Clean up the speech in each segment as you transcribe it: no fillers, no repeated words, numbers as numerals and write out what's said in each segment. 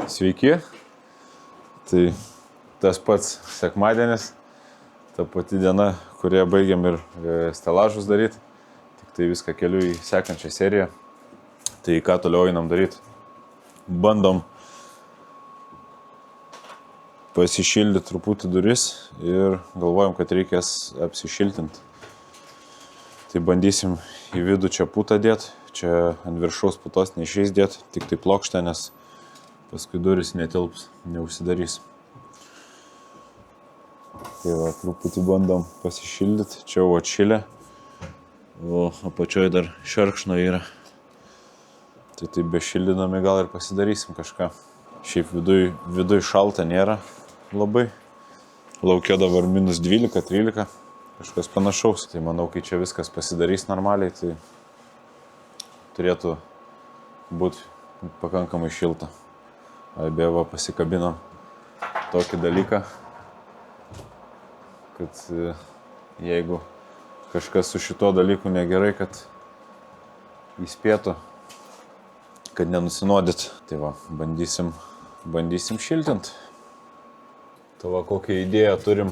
Sveiki. Tai tas pats sekmadienis, ta pati diena, kurioje baigiam ir stelažus daryti. Tik tai viską keliu į sekančią seriją. Tai ką toliau einam daryti? Bandom pasišildyti truputį duris ir galvojam, kad reikės apsišiltinti. Tai bandysim į vidų čia putą dėti. Čia ant viršaus putos neišeis dėti, tik tai plokštę, nes paskui duris netilps, neužsidarys. Tai va, truputį bandom pasišildyti. Čia jau atšilę, o apačioje dar šerkšno yra. Tai taip bešildinami gal ir pasidarysim kažką. Šiaip viduj šalta nėra labai. Laukia dabar minus 12-13, kažkas panašaus. Tai manau, kai čia viskas pasidarys normaliai, tai turėtų būti pakankamai šilta. Beje, pasikabinom tokį dalyką, kad jeigu kažkas su šito dalyku negerai, kad įspėtų, kad nenusinuodyt. Tai va, bandysim šiltint. Tai va, kokią idėją turim,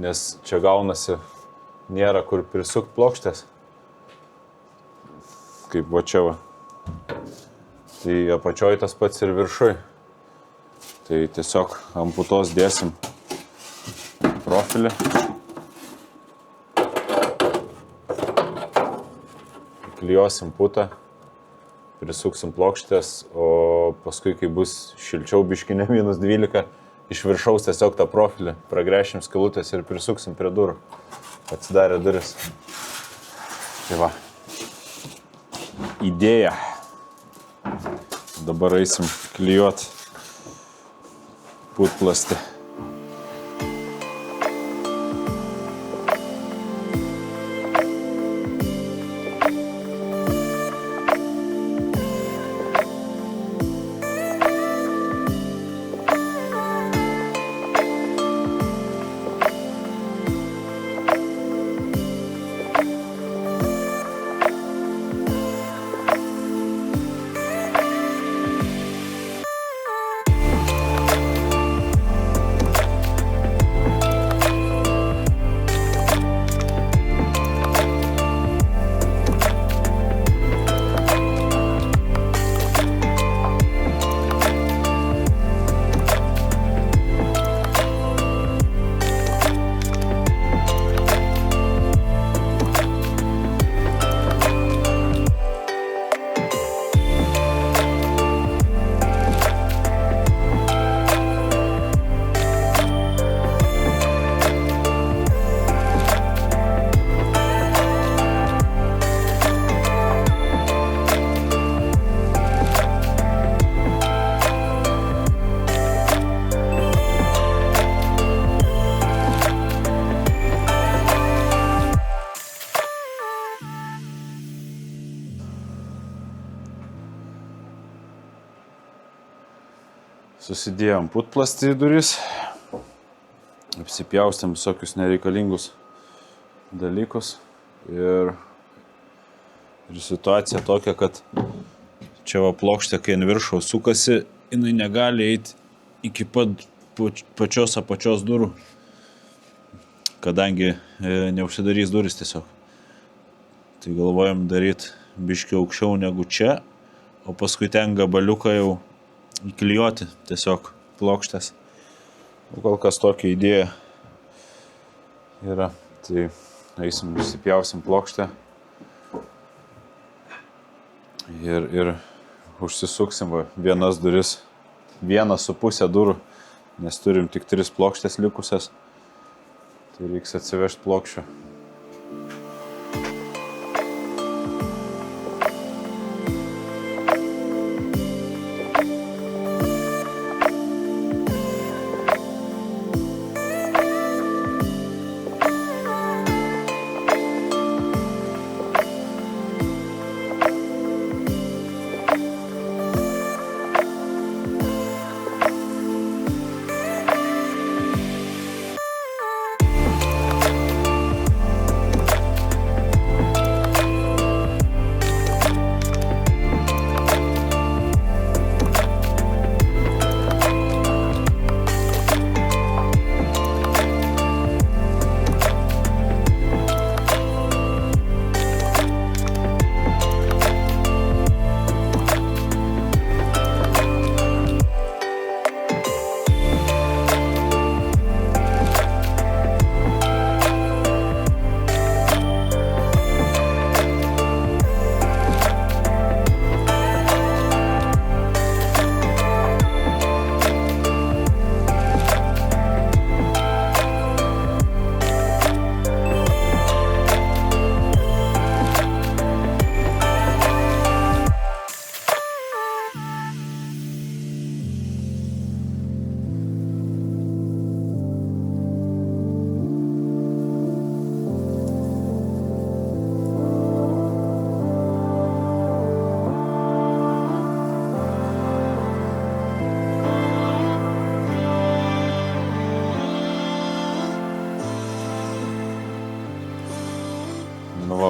nes čia gaunasi, nėra kur prisukt plokštės. Kaip va čia va. Tai apačioj tas pats ir viršui. Tai tiesiog ant putos dėsim profilį. Klijuosim putą, prisuksim plokštės, o paskui, kai bus šilčiau biškinė minus 12, iš viršaus tiesiog tą profilį pragręšim skylutės ir prisuksim prie durų. Atsidarė duris. Tai va. Idėja. Dabar eisim klijuot putplastį. Susidėjom putplastį į duris, apsipjaustėm visokius nereikalingus dalykus ir situacija tokia, kad čia va plokštė, kai ant viršaus sukasi, jinai negali eiti iki pačios apačios durų, kadangi neužsidarys duris tiesiog. Tai galvojam daryti biškį aukščiau negu čia, o paskui ten gabaliuką jau įklijuoti tiesiog plokštės. Kol kas tokia idėja yra. Tai eisim, išsipjausim plokštę ir užsisuksim vienas duris, 1,5 durų, nes turim tik 3 plokštės likusias. Tai reiks atsivežti plokščių.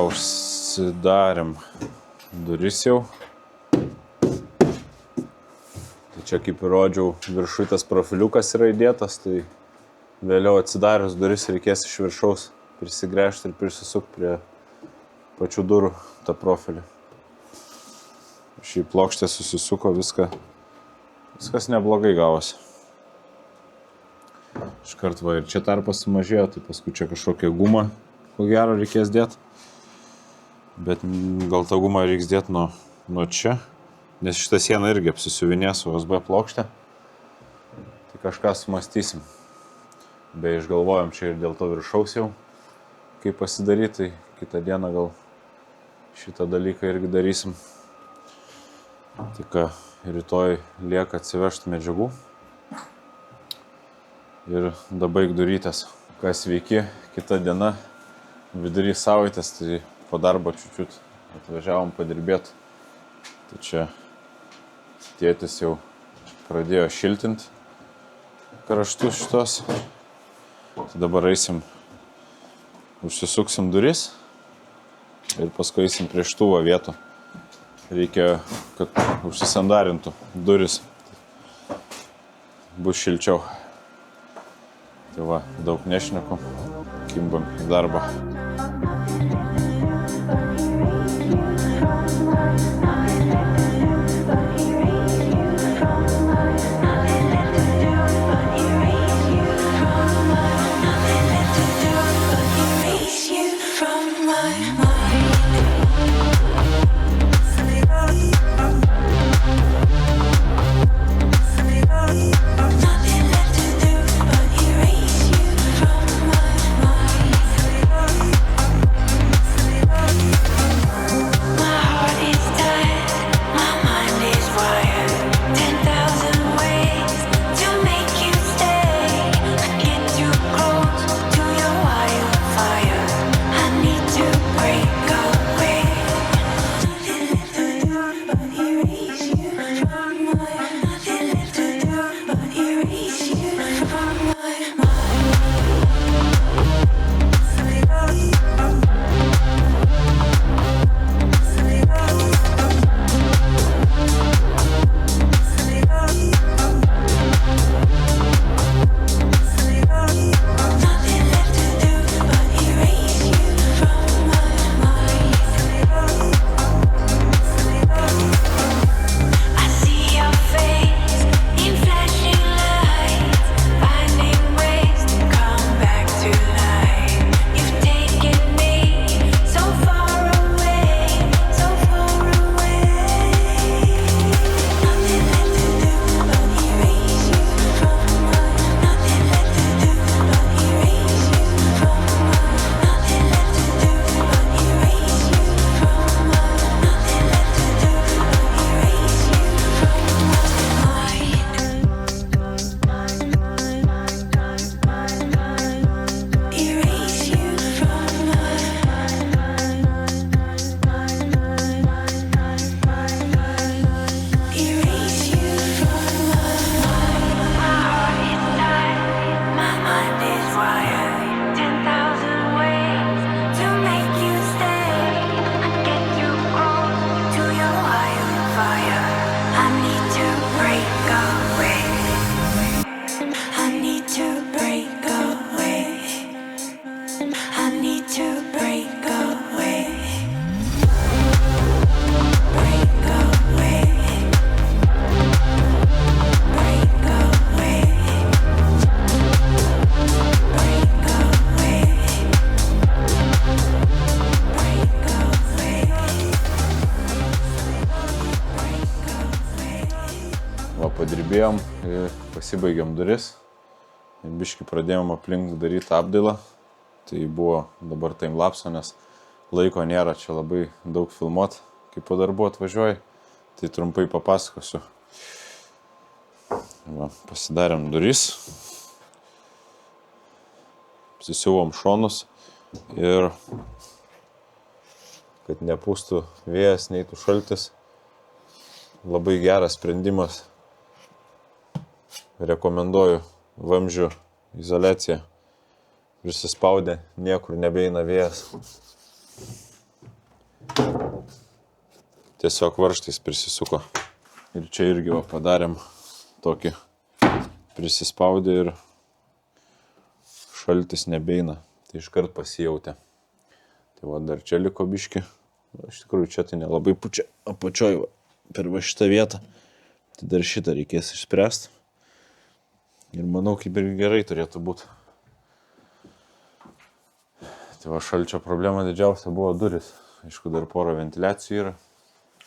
užsidarėm duris jau. Tai čia kaip ir rodžiau, viršui tas profiliukas yra įdėtas, tai vėliau atsidarius duris reikės iš viršaus prisigręžti ir prisisukti prie pačių durų tą profilį. Šį plokštę susisuko, viskas neblogai gavosi. Iškart va ir čia tarpas sumažėjo, tai paskui čia kažkokią gumą, ko gero reikės dėti. Bet gal tą gumą reiks dėti nuo čia, nes šitą sieną irgi apsisiuvinės USB plokštę. Tai kažką sumastysim. Bei išgalvojom čia ir dėl to viršaus jau, kaip pasidaryti, tai kitą dieną gal šitą dalyką irgi darysim. Tai ką, rytoj lieka atsivežti medžiagų ir dabaig durytės. Kas sveiki, kita diena, vidury savaitės, tai po darbo čiučiut atvažiavom padirbėti. Tai čia tėtis jau pradėjo šiltinti kraštus šitos. Tai dabar eisim, užsisuksim duris ir paskui eisim prie štuvo vietų. Reikia, kad užsisandarintų duris. Bus šilčiau. Tai va, daug nešneku, kimbam į darbą. Padirbėjom ir pasibaigėm duris. Biškį pradėjom aplink daryti apdailą. Tai buvo dabar timelapso, nes laiko nėra čia labai daug filmuot, kai po darbų atvažiuoji. Tai trumpai papasakosiu. Va, pasidarėm duris. Apsisiuvom šonus ir kad nepūstų vėjas, neitų šaltis. Labai geras sprendimas. Rekomenduoju vamzdžių izoliaciją. Prisispaudę, niekur nebeina vėjas. Tiesiog varžtais prisisuko. Ir čia irgi padarėm tokį prisispaudė ir šaltis nebeina. Tai iškart pasijautė. Tai va dar čia liko biški. Iš tikrųjų čia tai nelabai pučia apačioj per va šitą vietą. Tai dar šitą reikės išspręsti. Ir manau, kaip ir gerai turėtų būti. Tai va šalčio problema didžiausia buvo duris. Aišku, dar porą ventiliacijų yra.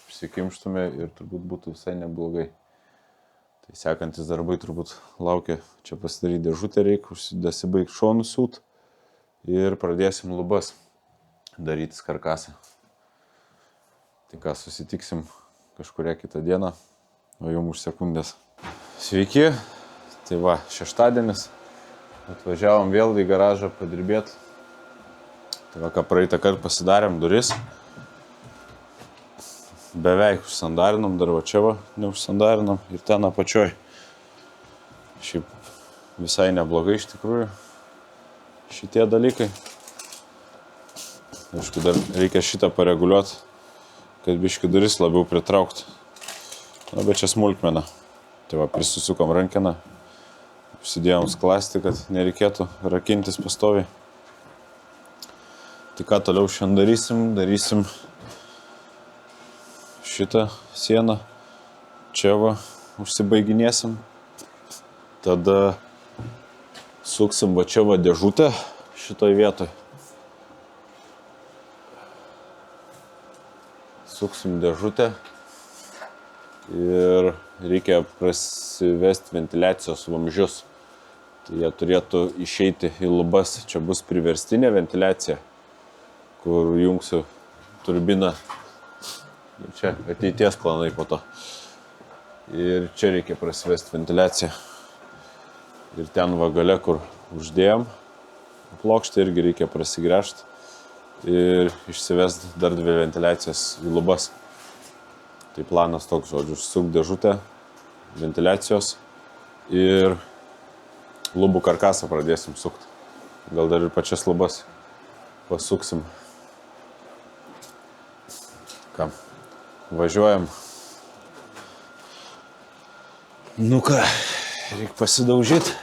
Prisikimštume ir turbūt būtų visai neblogai. Tai sekantis darbai turbūt laukia. Čia pasidaryti dėžutę reikia, dasibaigti šonų siūt. Ir pradėsim lubas darytis karkasą. Tai ką, susitiksim kažkurią kitą dieną, o jums už sekundės. Sveiki, tai va, šeštadienis. Atvažiavom vėl į garažą padirbėti. Tai va, ką praeitą kartą pasidarėm duris. Beveik užsandarinom, dar va čia va neužsandarinom ir ten apačioj. Šiaip visai neblogai iš tikrųjų šitie dalykai. Aišku, dar reikia šitą pareguliuoti, kad biški duris labiau pritraukti. Na, bet čia smulkmena. Tai va, prisisukom rankeną, užsidėjom sklastį, kad nereikėtų rakintis pastoviai. Tai ką toliau šiandien darysim šitą sieną. Čia va, užsibaiginėsim. Tada suksim va čia va dėžutę šitoj vietoj. Suksim dėžutę ir reikia prasivesti ventiliacijos vamzdžius. Tai jie turėtų išeiti į lubas. Čia bus priverstinė ventiliacija, kur jungsiu turbiną. Čia ateities planai po to. Ir čia reikia prasivesti ventiliaciją. Ir ten va gale, kur uždėjom plokštę, irgi reikia prasigręžti. Ir išsivesti dar 2 ventiliacijas į lubas. Tai planas toks, žodžiu, suk dėžutę, ventiliacijos ir lubų karkasą pradėsim sukti. Gal dar ir pačias lubas pasuksim. Ką? Važiuojam. Nu ką, reikia pasidaužyti.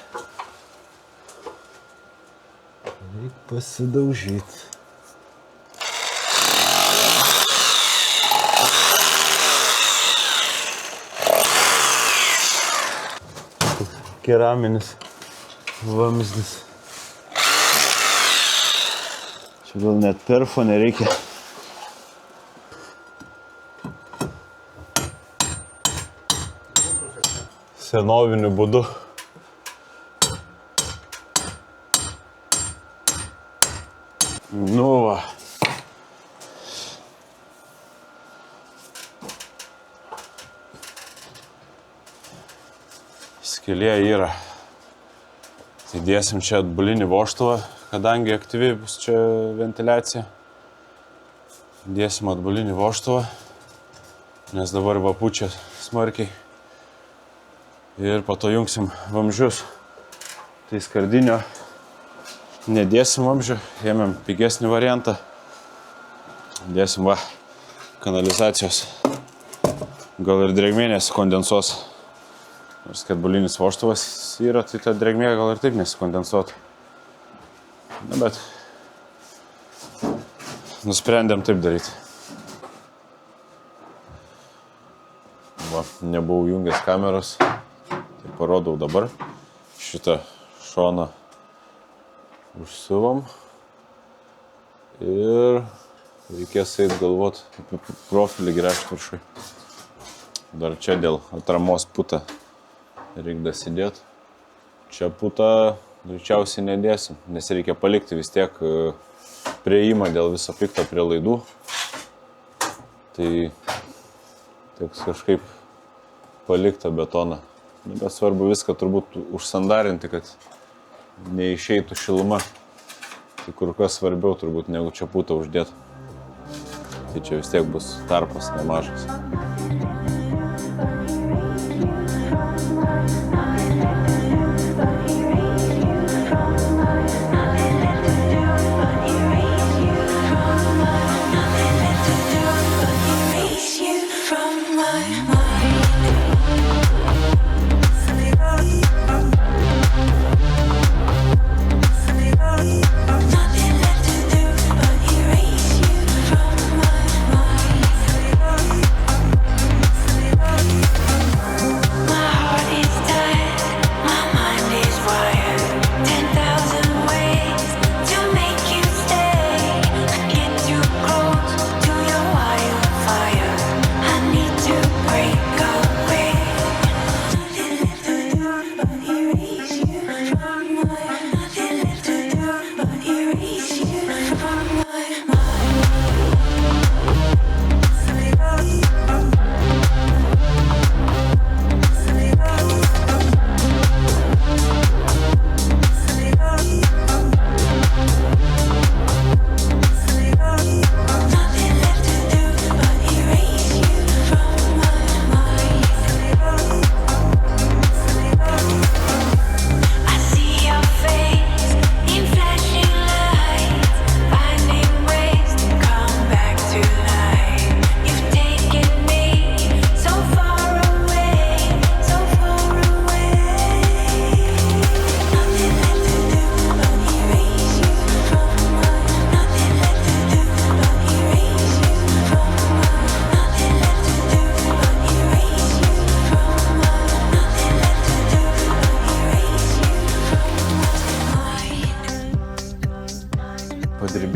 Keraminis vamzdis. Čia gal net perfo nereikia. Senoviniu būdu. Nu va. Skylė yra. Tai dėsim čia atbulinį vožtuvą, kadangi aktyvi bus čia ventiliacija. Dėsim atbulinį vožtuvą, nes dabar va pučia smarkiai. Ir po to jungsim vamzdžius. Tai skardinio nedėsim vamzdžių, ėmėm pigesnį variantą. Dėsim va kanalizacijos. Gal ir drėgmė nesikondensuos. Nors kad bulinis vožtuvas yra, tai ta drėgmė gal ir taip nesikondensuotų. Na, bet nusprendėm taip daryti. Va, nebuvau jungęs kameros. Parodau dabar. Šitą šoną užsiuvom ir reikės eiti galvot apie profilį gręžti viršui. Dar čia dėl atramos putą reikia dasidėti. Čia putą greičiausiai nedėsim, nes reikia palikti vis tiek prieimą dėl viso pikto prie laidų. Tai teks kažkaip palikti betoną. Bet svarbu viską turbūt užsandarinti, kad neišeitų šiluma. Tai kur kas svarbiau turbūt negu čia putą uždėti. Tai čia vis tiek bus tarpas nemažas. Nothing left to do.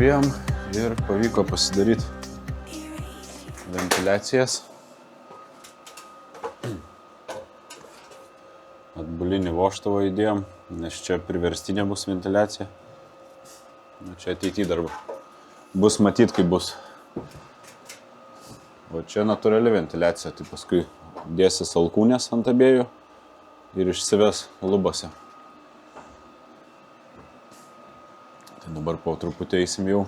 padirbėjom ir pavyko pasidaryti ventiliacijas. Atbulinį vožtuvą įdėjom, nes čia priverstinė bus ventiliacija. Nu, čia ateityje dar bus matyt, kaip bus. O čia natūrali ventiliacija, tai paskui dėsis alkūnės ant abiejų ir išsives lubose. Tai dabar po truputį eisim jau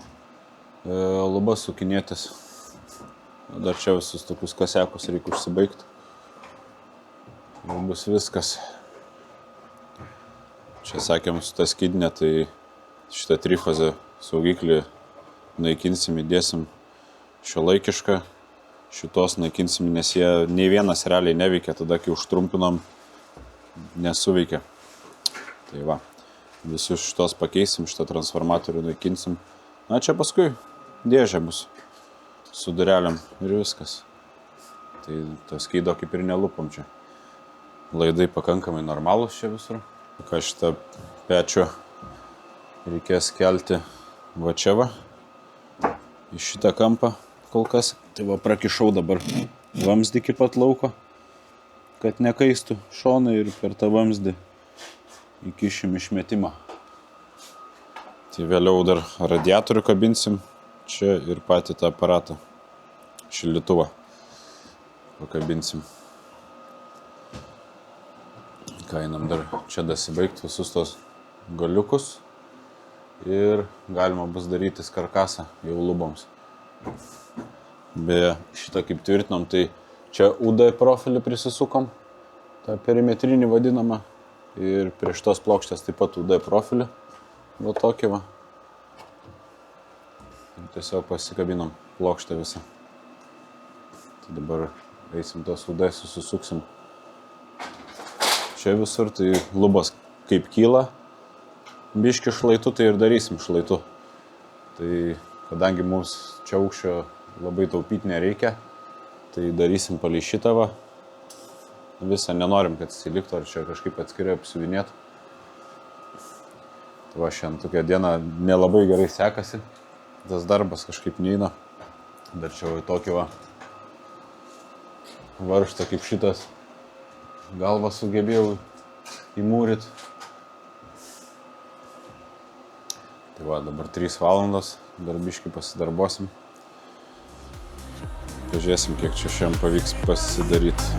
lubas sukinėtis. Dar čia visus tokius kasekus reikia užsibaigti. Jau bus viskas. Čia sakėm su ta skydinė, tai šitą trifazę saugiklį naikinsim, įdėsim šiuolaikišką. Šitos naikinsim, nes jie nei vienas realiai neveikia, tada kai užtrumpinom, nesuveikia. Tai va, visus šitos pakeisim, šitą transformatorių naikinsim. Na, čia paskui dėžė bus su durelėm ir viskas. Tai to skydo kaip ir nelupam čia. Laidai pakankamai normalūs čia visur. Ką šitą pečių reikės kelti va čia va, į šitą kampą kol kas. Tai va, prakišau dabar vamzdį iki pat lauko, kad nekaistų šonai ir per tą vamzdį įkišim išmetimą. Tai vėliau dar radiatorių kabinsim čia ir patį tą aparatą, šildytuvą pakabinsim. Einam dar čia dasibaigti visus tos galiukus ir galima bus darytis karkasą jau luboms. Beje, šitą kaip tvirtinom, tai čia UD profilį prisisukom, tą perimetrinį vadinamą, ir prie šitos plokštės taip pat UD profilį, va tokį va. Ir tiesiog pasikabinom plokštę visą. Tai dabar eisim tos UD susisuksim. Čia visur, tai lubos kaip kyla, biški šlaitu, tai ir darysim šlaitu. Tai kadangi mums čia aukščio labai taupyti nereikia, tai darysim palei šitą va. Visą nenorim, kad įsiliktų, ar čia kažkaip atskirai apsiuvinėtų. Tai va, šiandien tokia diena nelabai gerai sekasi, tas darbas kažkaip neina. Dar čia va tokį va varžtą kaip šitas. Galvą sugebėjau įmūryti. Tai va, dabar 3 valandos, dar biškį pasidarbuosim. Pažiūrėsim, kiek čia šiandien pavyks pasidaryti.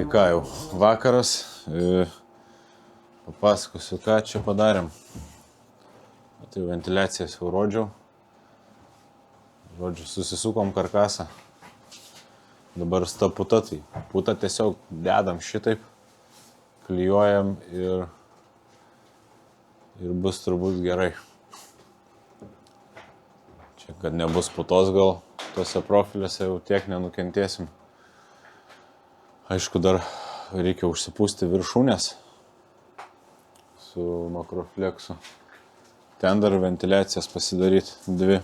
ką jau, vakaras. Papasakosiu, ką čia padarėm. Tai ventiliacijas jau rodžiau. Žodžiu, susisukom karkasą. Dabar sta puta, tai putą tiesiog dedam šitaip, klijuojam ir bus turbūt gerai. Čia, kad nebus putos gal, tuose profiliuose jau tiek nenukentėsim. Aišku, dar reikia užsipūsti viršūnės su makrofleksu. Ten dar ventiliacijas pasidaryti 2.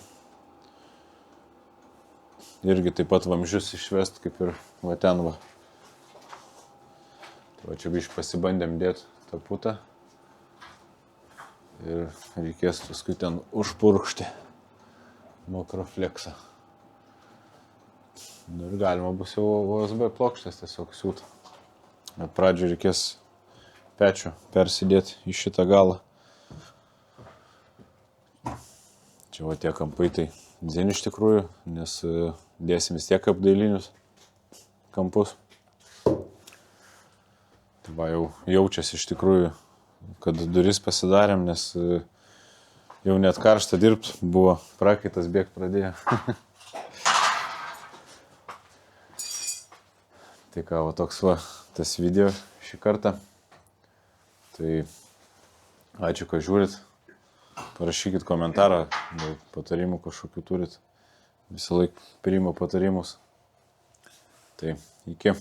Irgi taip pat vamzdžius išvest, kaip ir va ten va. Tai va čia biškį pasibandėm dėti tą putą. Ir reikės paskui ten užpurkšti makrofleksą. Ir galima bus jau USB plokštės tiesiog siūt. Pradžioj reikės pečių persidėti į šitą galą. Čia va tie kampai tai dzin iš tikrųjų, nes dėsim vis tiek apdailinius kampus. Tai va jau jaučiasi iš tikrųjų, kad duris pasidarėm, nes jau net karšta dirbt buvo, prakaitas bėgt pradėjo. Tai ką, va toks va tas video šį kartą. Tai ačiū, kad žiūrit. Parašykit komentarą, gal patarimų kažkokių turit. Visą laiką priimu patarimus. Tai iki.